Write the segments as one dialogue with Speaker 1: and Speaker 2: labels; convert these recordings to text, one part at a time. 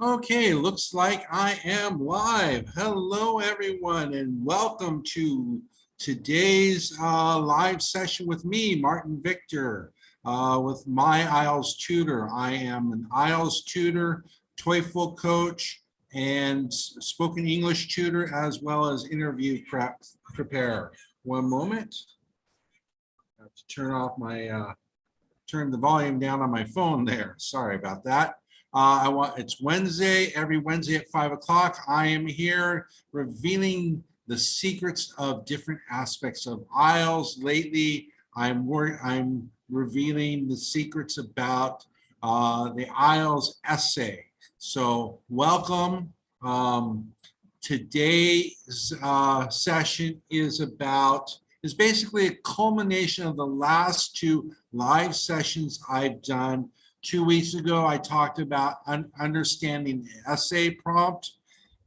Speaker 1: Okay, looks like I am live. Hello, everyone, and welcome to today's live session with me, Martin Victor, with my IELTS tutor. I am an IELTS tutor, TOEFL coach, and spoken English tutor, as well as interview preparer. One moment. I have to turn off my turn the volume down on my phone there. Sorry about that. It's Wednesday, every Wednesday at 5 o'clock. I am here revealing the secrets of different aspects of IELTS. Lately, I'm revealing the secrets about the IELTS essay. So welcome. Today's session is basically a culmination of the last two live sessions I've done. 2 weeks ago, I talked about understanding the essay prompt.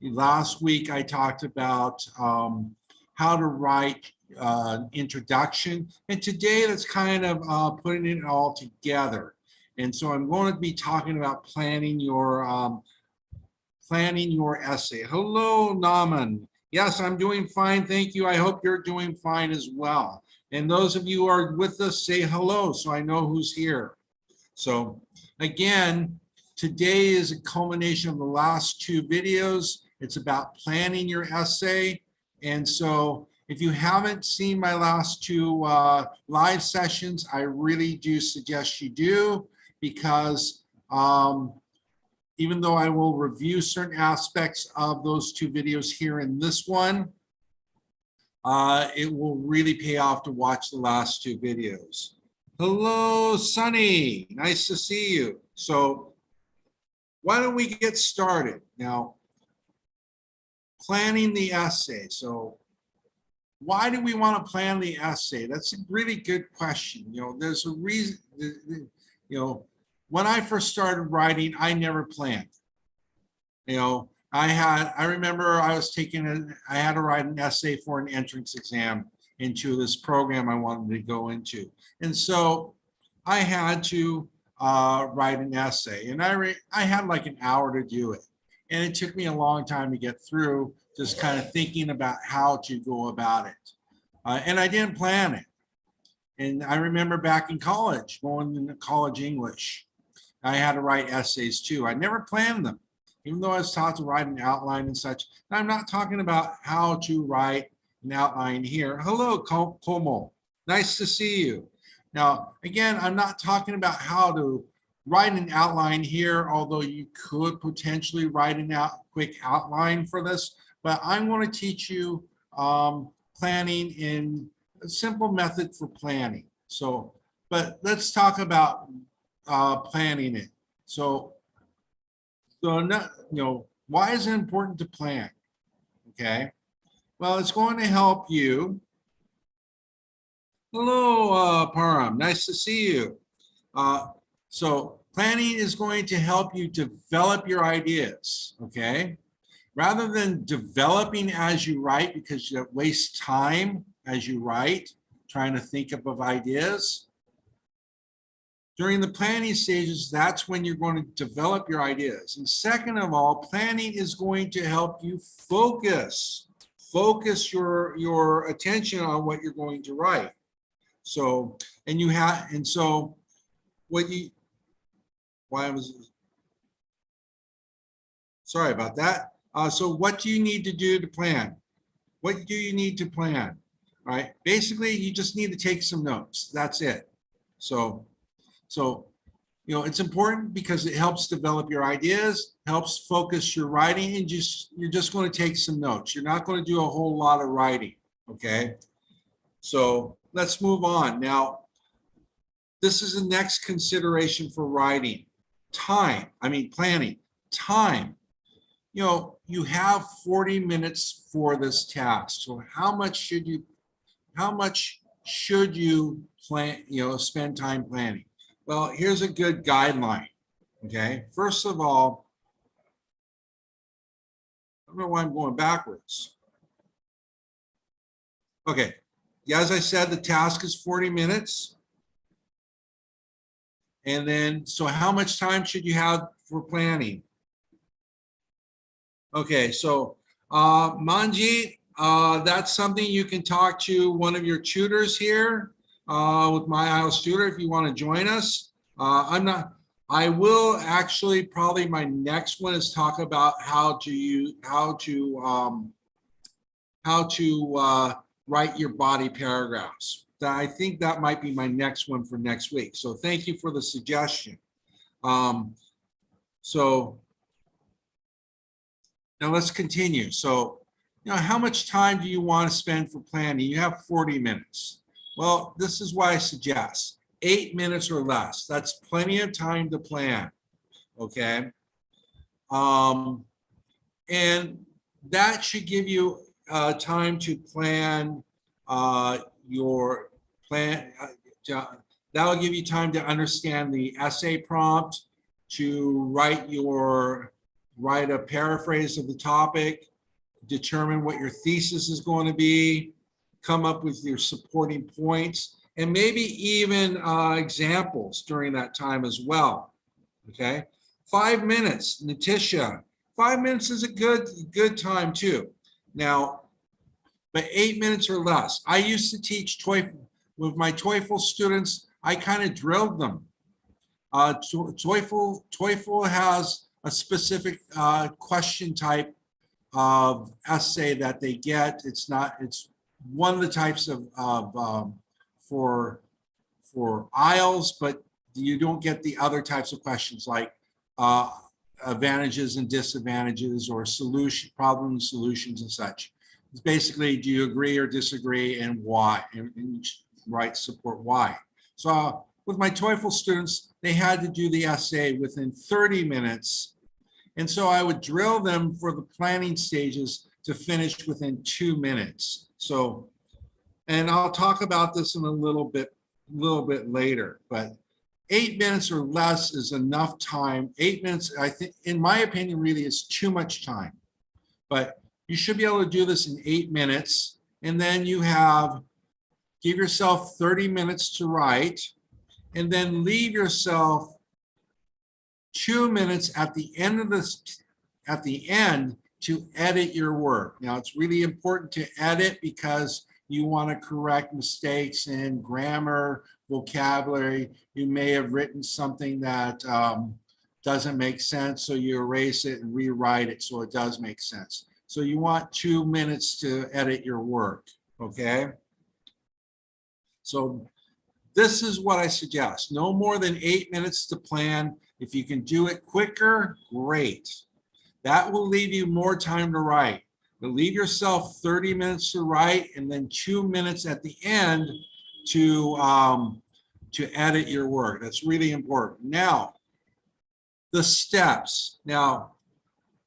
Speaker 1: Last week, I talked about how to write introduction. And today, that's kind of putting it all together. And so I'm going to be talking about planning your essay. Hello, Naman. Yes, I'm doing fine. Thank you. I hope you're doing fine as well. And those of you who are with us, say hello so I know who's here. So again, today is a culmination of the last two videos. It's about planning your essay. And so if you haven't seen my last two live sessions, I really do suggest you do, because even though I will review certain aspects of those two videos here in this one, it will really pay off to watch the last two videos. Hello, Sunny. Nice to see you. So why don't we get started? Now, planning the essay. So why do we want to plan the essay? That's a really good question. There's a reason, when I first started writing, I never planned. I remember I had to write an essay for an entrance exam into this program I wanted to go into. And so I had to write an essay, and I had like an hour to do it. And it took me a long time to get through, just kind of thinking about how to go about it. And I didn't plan it. And I remember back in college, going into college English, I had to write essays too. I never planned them, even though I was taught to write an outline and such. And I'm not talking about how to write an outline here. Hello, Como. Nice to see you. Now, again, I'm not talking about how to write an outline here, although you could potentially write a quick outline for this, but I'm going to teach you planning in a simple method for planning. So, but let's talk about planning it. So why is it important to plan? Okay. Well, it's going to help you. Hello, Param. Nice to see you. So planning is going to help you develop your ideas, okay? Rather than developing as you write, because you waste time as you write, trying to think of ideas. During the planning stages, that's when you're going to develop your ideas. And second of all, planning is going to help you focus your attention on what you're going to write. So, sorry about that. So what do you need to do to plan? What do you need to plan? All right, basically you just need to take some notes. That's it. So it's important because it helps develop your ideas, helps focus your writing, and you're just going to take some notes. You're not going to do a whole lot of writing, okay? So let's move on. Now, this is the next consideration for writing. Planning. Time. You have 40 minutes for this task. So how much should you plan, spend time planning? Well, here's a good guideline, okay? First of all, I don't know why I'm going backwards. Okay, as I said, the task is 40 minutes. And then, so how much time should you have for planning? Okay, so Manjeet, that's something you can talk to one of your tutors here with my IELTS tutor if you want to join us. I will actually probably my next one is talk about how to write your body paragraphs. I think that might be my next one for next week. So thank you for the suggestion. So now let's continue. So, how much time do you want to spend for planning? You have 40 minutes. Well, this is what I suggest. 8 minutes or less. That's plenty of time to plan. Okay. And that should give you time to plan your plan. That'll give you time to understand the essay prompt, to write a paraphrase of the topic, determine what your thesis is going to be, come up with your supporting points, and maybe even examples during that time as well. Okay, 5 minutes, Natisha. 5 minutes is a good time too. Now, but 8 minutes or less. I used to teach TOEFL with my TOEFL students. I kind of drilled them. TOEFL has a specific question type of essay that they get. It's one of the types for IELTS, but you don't get the other types of questions like advantages and disadvantages or problem solutions and such. It's basically, do you agree or disagree and why, and write support why. So with my TOEFL students, they had to do the essay within 30 minutes. And so I would drill them for the planning stages to finish within 2 minutes. So, and I'll talk about this in a little bit later, but 8 minutes or less is enough time. 8 minutes, I think, in my opinion, really is too much time. But you should be able to do this in 8 minutes. And then give yourself 30 minutes to write, and then leave yourself 2 minutes at the end to edit your work. Now, it's really important to edit because you want to correct mistakes in grammar, vocabulary. You may have written something that doesn't make sense, so you erase it and rewrite it so it does make sense. So you want 2 minutes to edit your work, okay? So this is what I suggest. No more than 8 minutes to plan. If you can do it quicker, great. That will leave you more time to write. But leave yourself 30 minutes to write and then 2 minutes at the end to edit your work. That's really important. Now, the steps. Now,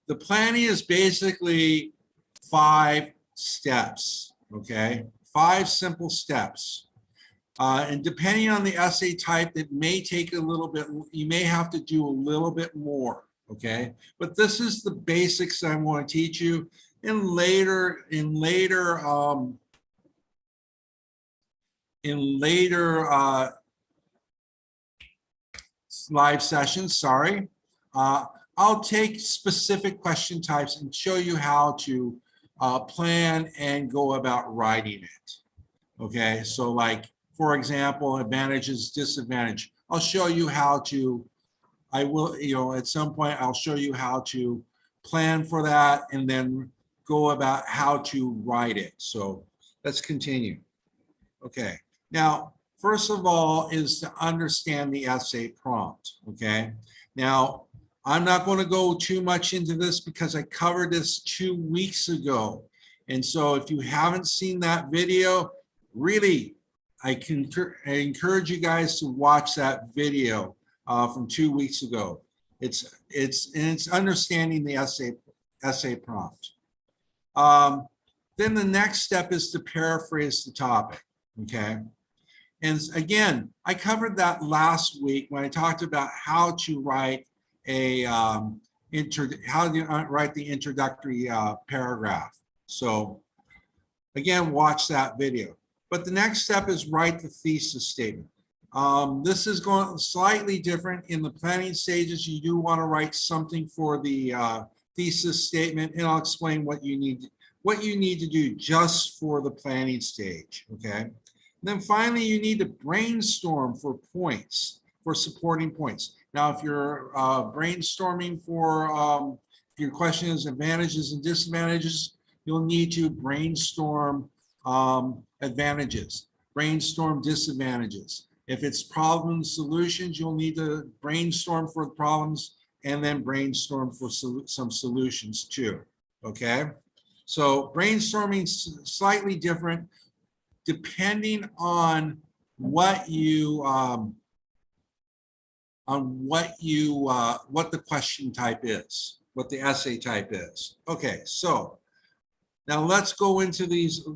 Speaker 1: the planning is basically 5 steps, okay? 5 simple steps. And depending on the essay type, it may take a little bit, you may have to do a little bit more, okay? But this is the basics I want to teach you. In later live sessions, sorry, I'll take specific question types and show you how to plan and go about writing it. Okay, so like, for example, advantages, disadvantage. I'll show you how to, I will, at some point, I'll show you how to plan for that and then go about how to write it. So let's continue. Okay, now, first of all is to understand the essay prompt, okay? Now, I'm not going to go too much into this because I covered this 2 weeks ago. And so if you haven't seen that video, really, I encourage you guys to watch that video from 2 weeks ago. It's understanding the essay prompt. Then the next step is to paraphrase the topic, okay? And again, I covered that last week when I talked about how to write the introductory paragraph. So again, watch that video. But the next step is write the thesis statement. This is going slightly different in the planning stages. You do want to write something for the thesis statement, and I'll explain what you need to do just for the planning stage, okay? And then finally, you need to brainstorm for points, for supporting points. Now, if you're brainstorming for, if your question is advantages and disadvantages, you'll need to brainstorm advantages, brainstorm disadvantages. If it's problem solutions, you'll need to brainstorm for problems and then brainstorm for some solutions too, okay? So brainstorming is slightly different depending on what you, what the question type is, what the essay type is. Okay, so now let's go into these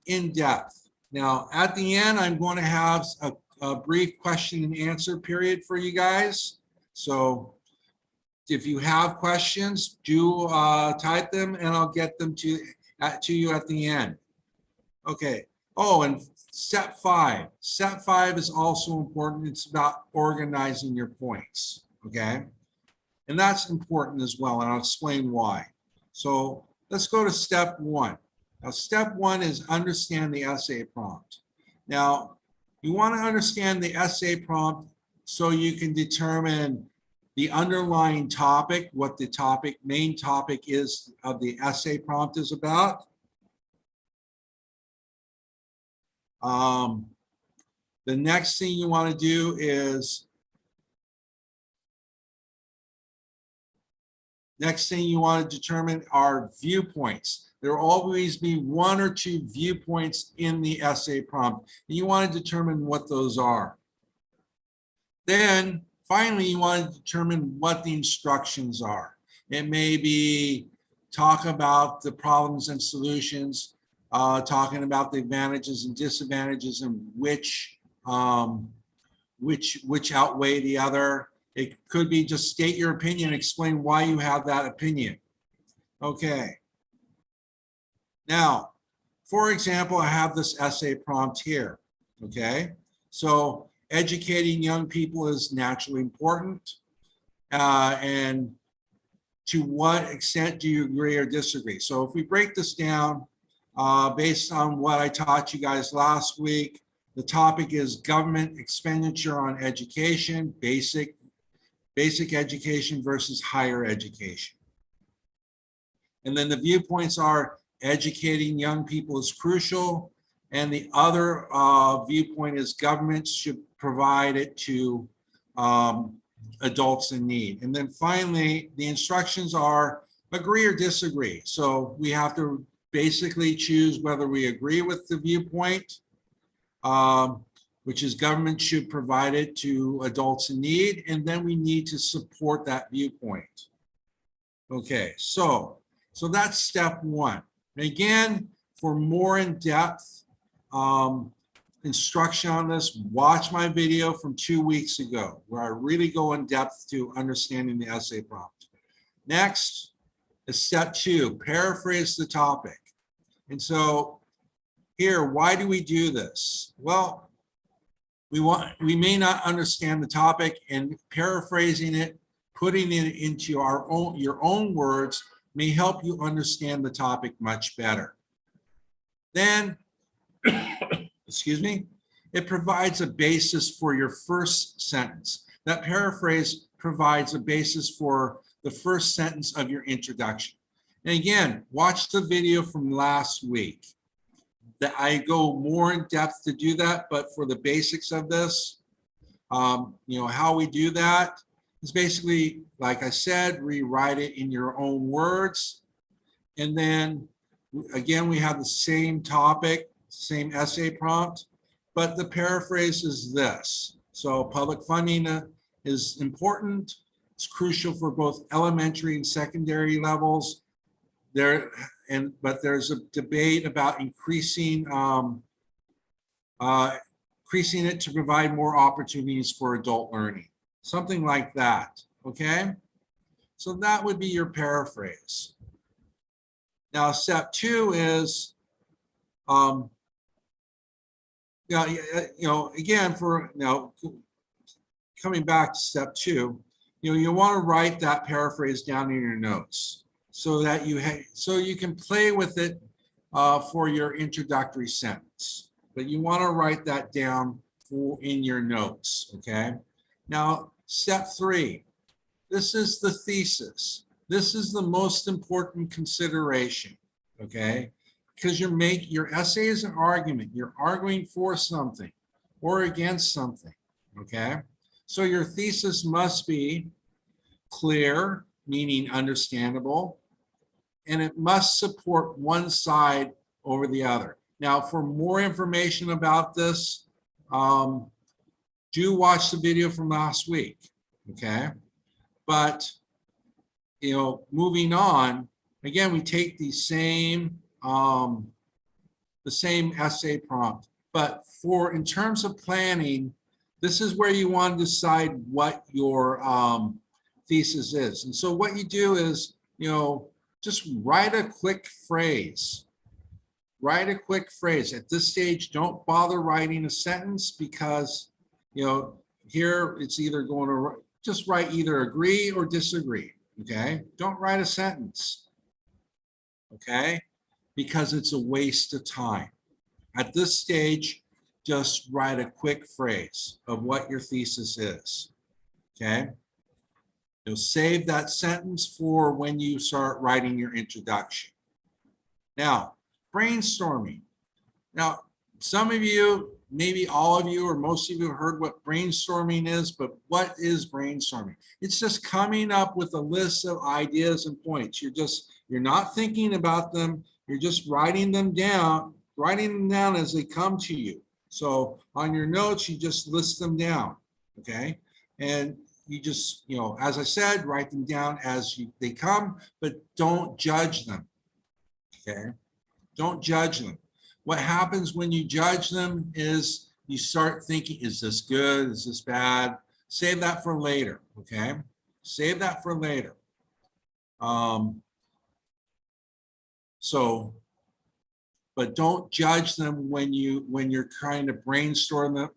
Speaker 1: in depth. Now at the end, I'm going to have a brief question and answer period for you guys. So if you have questions, do type them and I'll get them to you at the end. Okay. Oh, and step 5. Step 5 is also important. It's about organizing your points. Okay. And that's important as well. And I'll explain why. So let's go to step 1. Now, step 1 is understand the essay prompt. Now, you want to understand the essay prompt so you can determine the underlying topic, what the main topic is of the essay prompt is about. The next thing you want to do is, determine are viewpoints. There will always be 1 or 2 viewpoints in the essay prompt, and you want to determine what those are. Then finally, you want to determine what the instructions are. It may be talk about the problems and solutions, talking about the advantages and disadvantages and which outweigh the other. It could be just state your opinion, explain why you have that opinion. Okay. Now, for example, I have this essay prompt here. Okay. So educating young people is naturally important. And to what extent do you agree or disagree? So if we break this down based on what I taught you guys last week, the topic is government expenditure on education, basic education versus higher education. And then the viewpoints are educating young people is crucial. And the other viewpoint is governments should provide it to adults in need. And then finally, the instructions are agree or disagree. So we have to basically choose whether we agree with the viewpoint, which is government should provide it to adults in need, and then we need to support that viewpoint. Okay, so that's step 1. And again, for more in-depth instruction on this, watch my video from 2 weeks ago, where I really go in depth to understanding the essay prompt. Next is step 2, paraphrase the topic. And so here, why do we do this? Well, we may not understand the topic, and paraphrasing it, putting it into your own words may help you understand the topic much better. Then, excuse me, it provides a basis for your first sentence. That paraphrase provides a basis for the first sentence of your introduction. And again, watch the video from last week. That I go more in depth to do that, but for the basics of this, how we do that is basically, like I said, rewrite it in your own words. And then again, we have the same topic, same essay prompt, but the paraphrase is this. So public funding is important. It's crucial for both elementary and secondary levels. But there's a debate about increasing it to provide more opportunities for adult learning, something like that. Okay, so that would be your paraphrase. Now, step 2 is, again, coming back to step 2, you want to write that paraphrase down in your notes. so that you can play with it for your introductory sentence. But you want to write that down in your notes, okay? Now, step 3, this is the thesis. This is the most important consideration, okay? Because your essay is an argument. You're arguing for something or against something, okay? So your thesis must be clear, meaning understandable, and it must support one side over the other. Now, for more information about this, do watch the video from last week, okay? But, moving on, again, we take the same essay prompt, but in terms of planning, this is where you want to decide what your thesis is. And so what you do is, just write a quick phrase. Write a quick phrase. At this stage, don't bother writing a sentence because, here it's either going to just write either agree or disagree, okay? Don't write a sentence, okay? Because it's a waste of time. At this stage, just write a quick phrase of what your thesis is, okay? You'll save that sentence for when you start writing your introduction. Now, brainstorming. Now, some of you, maybe all of you or most of you heard what brainstorming is, but what is brainstorming? It's just coming up with a list of ideas and points. You're not thinking about them, you're just writing them down as they come to you. So on your notes, you just list them down, okay? And you just, as I said, write them down as they come, but don't judge them, okay? Don't judge them. What happens when you judge them is you start thinking, is this good? Is this bad? Save that for later, okay? Save that for later. But don't judge them when you're trying to brainstorm them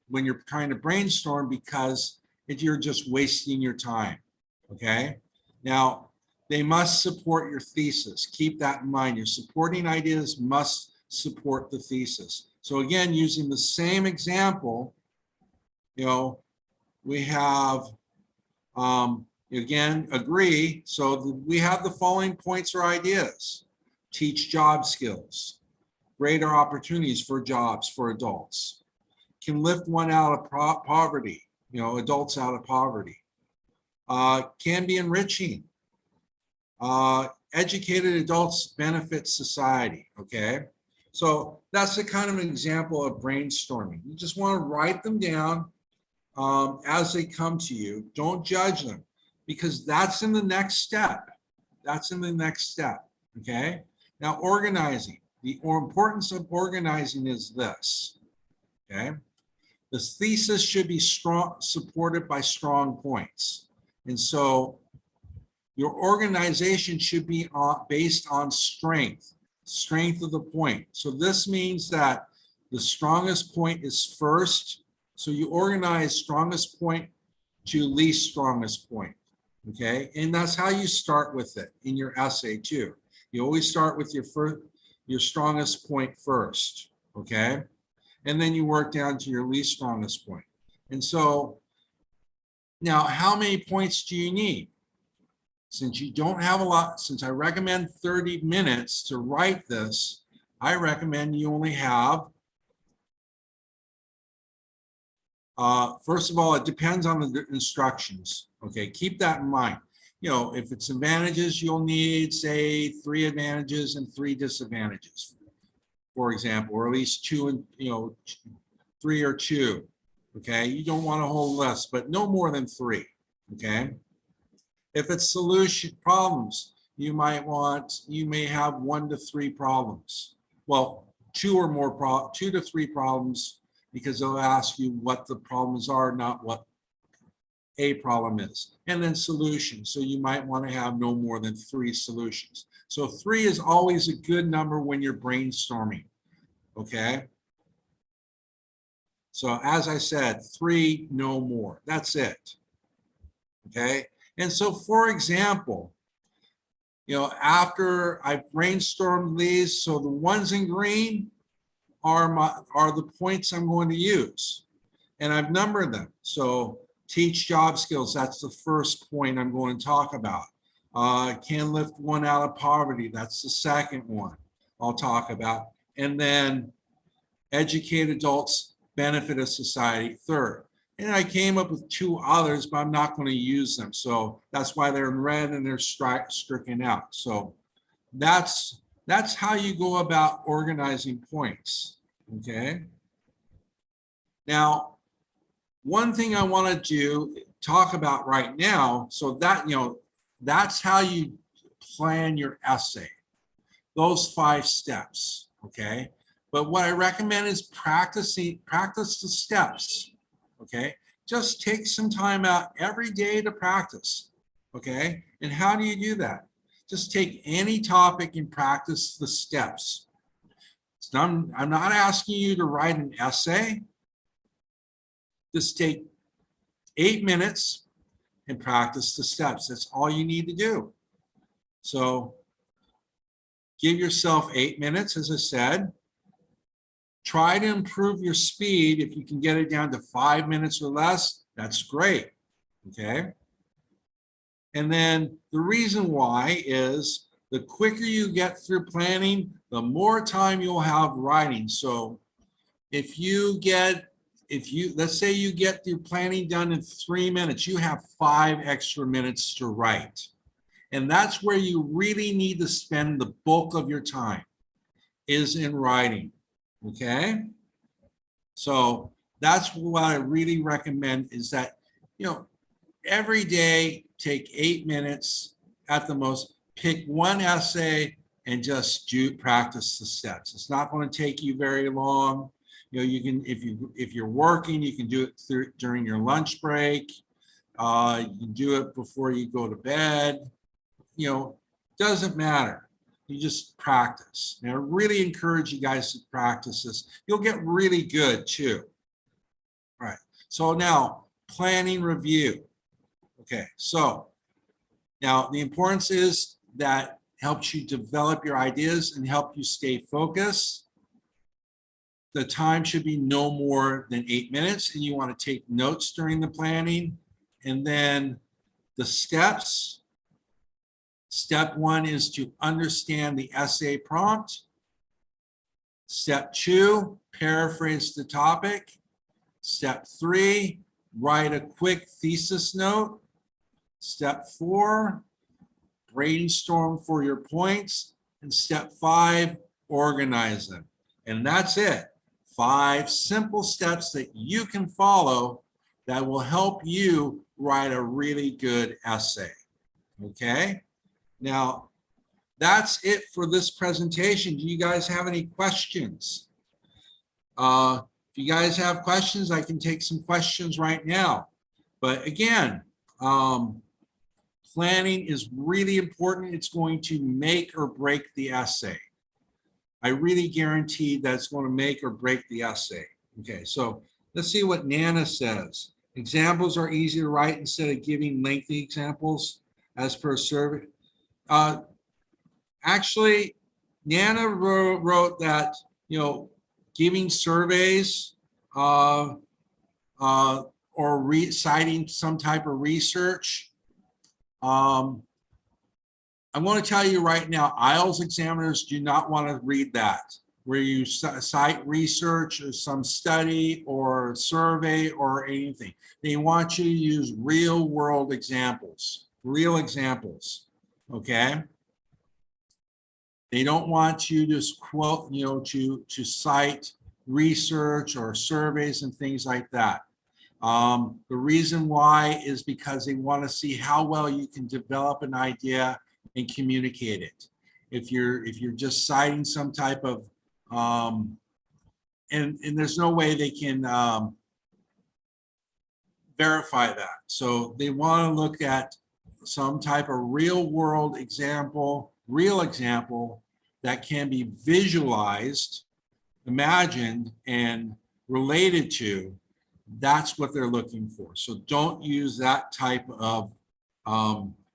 Speaker 1: when you're trying to brainstorm, because you're just wasting your time, okay? Now, they must support your thesis. Keep that in mind. Your supporting ideas must support the thesis. So again, using the same example, we have, again, agree. So we have the following points or ideas. Teach job skills. Greater opportunities for jobs for adults. Can lift one out of poverty, adults out of poverty. Can be enriching. Educated adults benefit society, okay? So that's the kind of an example of brainstorming. You just want to write them down as they come to you. Don't judge them, because that's in the next step. That's in the next step, okay? Now, organizing. The importance of organizing is this, okay? The thesis should be supported by strong points. And so your organization should be based on strength of the point. So this means that the strongest point is first. So you organize strongest point to least strongest point, okay? And that's how you start with it in your essay too. You always start with your strongest point first, okay? And then you work down to your least strongest point. And so now, how many points do you need? Since you don't have a lot, since I recommend 30 minutes to write this, I recommend you only have, first of all, it depends on the instructions, okay? Keep that in mind. If it's advantages, you'll need, say, 3 advantages and 3 disadvantages, for example, or at least 2 and, 3 or 2, okay? You don't want a whole list, but no more than 3, okay? If it's solution problems, you may have 1 to 3 problems. Well, 2 to 3 problems, because they'll ask you what the problems are, not what a problem is. And then solutions. So you might want to have no more than 3 solutions. So 3 is always a good number when you're brainstorming, okay? So as I said, 3, no more. That's it, okay? And so, for example, After I brainstormed these, so the ones in green are the points I'm going to use, and I've numbered them. So teach job skills, that's the first point I'm going to talk about. Can lift one out of poverty, that's the second one I'll talk about. And then educate adults, benefit of society, third. And I came up with two others, but I'm not going to use them. So that's why they're in red and they're stricken out. So that's how you go about organizing points. Okay. Now, one thing I want to talk about right now, so that, that's how you plan your essay, those 5 steps. Okay. But what I recommend is practice the steps. Okay, just take some time out every day to practice. Okay, and how do you do that? Just take any topic and practice the steps. So I'm not asking you to write an essay. Just take 8 minutes and practice the steps. That's all you need to do. So give yourself 8 minutes, as I said. Try to improve your speed. If you can get it down to 5 minutes or less, that's great. Okay. And then the reason why is the quicker you get through planning, the more time you'll have writing. So let's say you get your planning done in 3 minutes, you have 5 extra minutes to write. And that's where you really need to spend the bulk of your time, is in writing. Okay, so that's what I really recommend, is that, every day take 8 minutes at the most, pick one essay and just practice the steps. It's not going to take you very long. You can, if you're working, you can do it during your lunch break. You can do it before you go to bed. Doesn't matter. You just practice. And I really encourage you guys to practice this. You'll get really good too. All right. So now, planning review. Okay. So now the importance is that helps you develop your ideas and help you stay focused. The time should be no more than 8 minutes, and you want to take notes during the planning. And then the steps. Step 1 is to understand the essay prompt. Step 2, paraphrase the topic. Step 3, write a quick thesis note. Step 4, brainstorm for your points. And step 5, organize them. And that's it. 5 simple steps that you can follow that will help you write a really good essay. Okay? Now, that's it for this presentation. Do you guys have any questions? If you guys have questions, I can take some questions right now. But again, planning is really important. It's going to make or break the essay. I really guarantee that's going to make or break the essay. Okay, so let's see what Nana says. Examples are easy to write instead of giving lengthy examples as per survey. Actually, Nana wrote that, giving surveys or citing some type of research. I'm going to tell you right now, IELTS examiners do not want to read that, where you cite research or some study or survey or anything. They want you to use real world examples, okay? They don't want you to quote, to cite research or surveys and things like that. The reason why is because they want to see how well you can develop an idea and communicate it. If you're just citing some type of and there's no way they can verify that. So they want to look at some type of real world example, that can be visualized, imagined, and related to. That's what they're looking for. So don't use that type of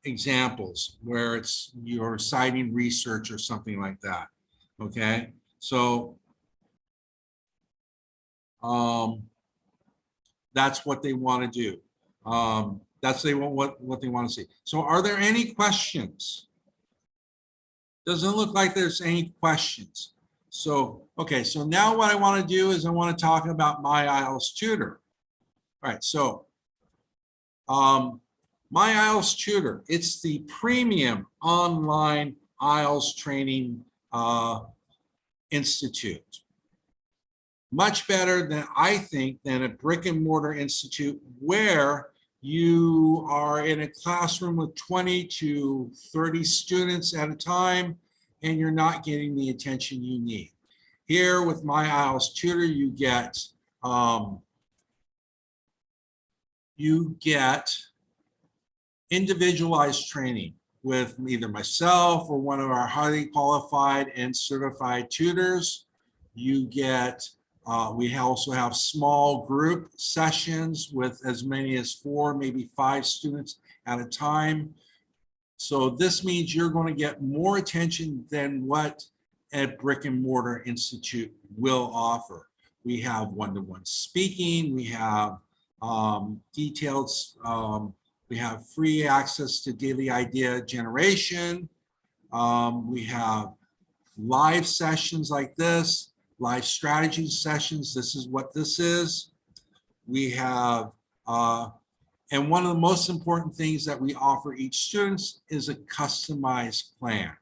Speaker 1: examples where it's you're citing research or something like that. Okay, so that's what they want to do. That's what they want to see. So are there any questions? Doesn't look like there's any questions. So, okay, so now what I want to do is I want to talk about my IELTS Tutor. All right, so my IELTS Tutor, it's the premium online IELTS training institute. Much better than, I think, than a brick and mortar institute where you are in a classroom with 20 to 30 students at a time and you're not getting the attention you need. Here with my IELTS Tutor, you get individualized training with either myself or one of our highly qualified and certified tutors. You get we also have small group sessions with as many as 4, maybe 5 students at a time. So this means you're going to get more attention than what a brick and mortar institute will offer. We have one-to-one speaking, we have detailed, we have free access to daily idea generation. We have live sessions like this, live strategy sessions. This is what this is. We have, and one of the most important things that we offer each student is a customized plan.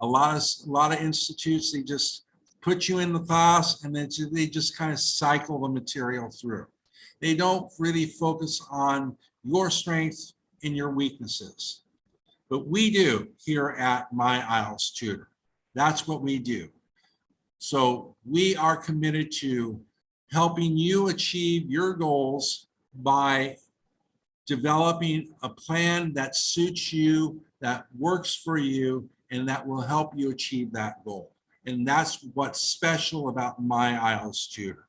Speaker 1: A lot of institutes, they just put you in the class and then they just kind of cycle the material through. They don't really focus on your strengths and your weaknesses. But we do here at My IELTS Tutor. That's what we do. So we are committed to helping you achieve your goals by developing a plan that suits you, that works for you, and that will help you achieve that goal. And that's what's special about My IELTS Tutor.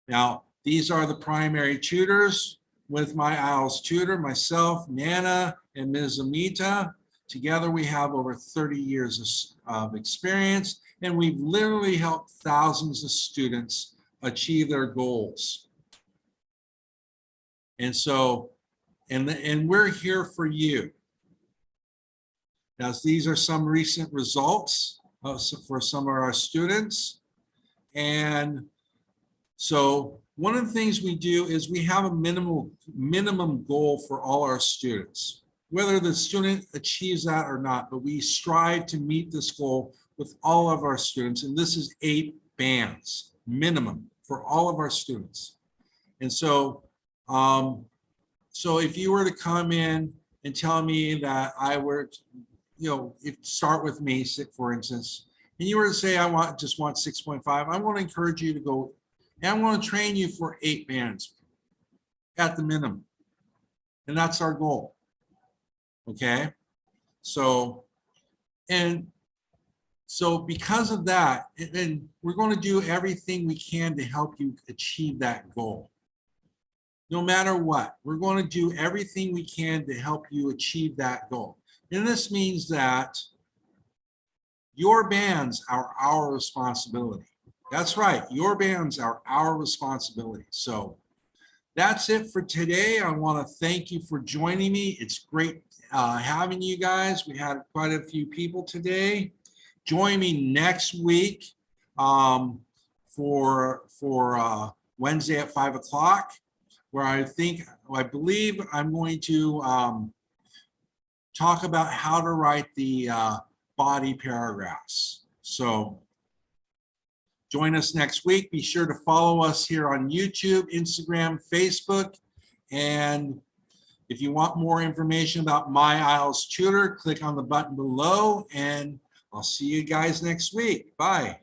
Speaker 1: Now, these are the primary tutors with My IELTS Tutor, myself, Nana, and Ms. Amita. Together, we have over 30 years of experience, and we've literally helped thousands of students achieve their goals. And so, and we're here for you. Now, these are some recent results for some of our students. And so one of the things we do is we have a minimum goal for all our students, whether the student achieves that or not, but we strive to meet this goal with all of our students. And this is 8 bands minimum for all of our students. And so, so if you were to come in and tell me that I were, if start with me, for instance, and you were to say, I just want 6.5, I want to encourage you to go, and I want to train you for 8 bands at the minimum. And that's our goal. Okay. So, and so because of that, and we're going to do everything we can to help you achieve that goal. No matter what, we're going to do everything we can to help you achieve that goal. And this means that your bands are our responsibility. That's right, your bands are our responsibility. So that's it for today. I want to thank you for joining me. It's great having you guys. We had quite a few people today. Join me next week for Wednesday at 5 o'clock, where I believe I'm going to talk about how to write the body paragraphs. So join us next week. Be sure to follow us here on YouTube, Instagram, Facebook. And if you want more information about My IELTS Tutor, click on the button below, and I'll see you guys next week. Bye.